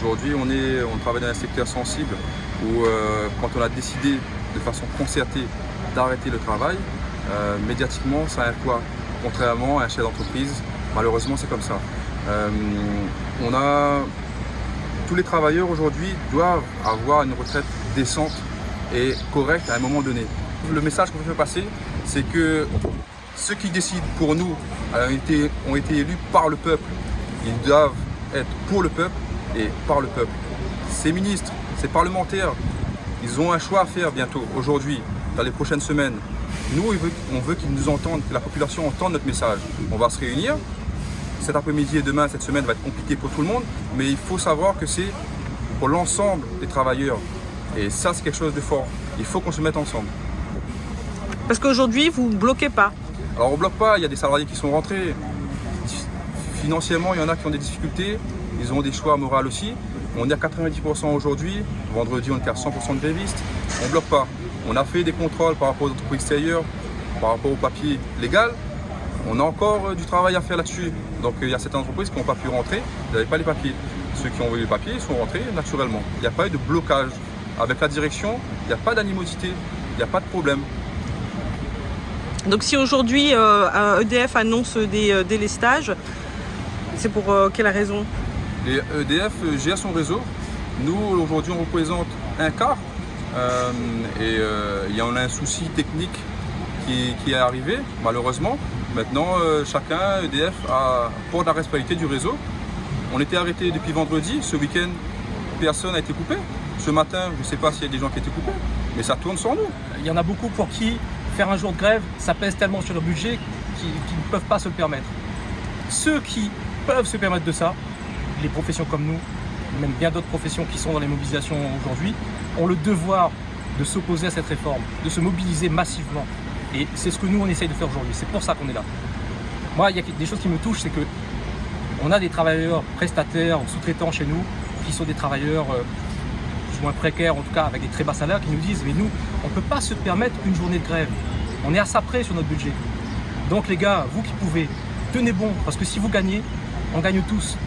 Aujourd'hui, on travaille dans un secteur sensible où quand on a décidé de façon concertée d'arrêter le travail, médiatiquement, ça a un poids. Contrairement à un chef d'entreprise, malheureusement, c'est comme ça. Tous les travailleurs aujourd'hui doivent avoir une retraite décente et correcte à un moment donné. Le message qu'on veut faire passer, c'est que ceux qui décident pour nous ont été élus par le peuple. Ils doivent être pour le peuple et par le peuple. Ces ministres, ces parlementaires, ils ont un choix à faire bientôt, aujourd'hui, dans les prochaines semaines. Nous, on veut qu'ils nous entendent, que la population entende notre message. On va se réunir. Cet après-midi et demain, cette semaine va être compliquée pour tout le monde, mais il faut savoir que c'est pour l'ensemble des travailleurs. Et ça, c'est quelque chose de fort. Il faut qu'on se mette ensemble. Parce qu'aujourd'hui, vous ne bloquez pas. Alors, on ne bloque pas. Il y a des salariés qui sont rentrés. Financièrement, il y en a qui ont des difficultés. Ils ont des choix moraux aussi. On est à 90% aujourd'hui. Vendredi, on était à 100% de grévistes. On ne bloque pas. On a fait des contrôles par rapport aux entreprises extérieures, par rapport au papier légal. On a encore du travail à faire là-dessus. Donc il y a certaines entreprises qui n'ont pas pu rentrer, ils n'avaient pas les papiers. Ceux qui ont eu les papiers, ils sont rentrés naturellement. Il n'y a pas eu de blocage. Avec la direction, il n'y a pas d'animosité, il n'y a pas de problème. Donc si aujourd'hui EDF annonce des délestages, c'est pour quelle raison? Et EDF gère son réseau. Nous, aujourd'hui, on représente un quart. Il y en a un souci technique qui est arrivé, malheureusement. Maintenant, chacun, EDF, porte la responsabilité du réseau. On était arrêtés depuis vendredi. Ce week-end, personne n'a été coupé. Ce matin, je ne sais pas s'il y a des gens qui étaient coupés, mais ça tourne sans nous. Il y en a beaucoup pour qui faire un jour de grève, ça pèse tellement sur le budget qu'ils ne peuvent pas se le permettre. Ceux qui peuvent se permettre de ça, les professions comme nous, même bien d'autres professions qui sont dans les mobilisations aujourd'hui, ont le devoir de s'opposer à cette réforme, de se mobiliser massivement. Et c'est ce que nous, on essaye de faire aujourd'hui. C'est pour ça qu'on est là. Moi, il y a des choses qui me touchent, c'est que on a des travailleurs prestataires, sous-traitants chez nous, qui sont des travailleurs plus ou moins précaires, en tout cas avec des très bas salaires, qui nous disent « mais nous, on ne peut pas se permettre une journée de grève. On est à ça près sur notre budget. Donc les gars, vous qui pouvez, tenez bon, parce que si vous gagnez, on gagne tous. »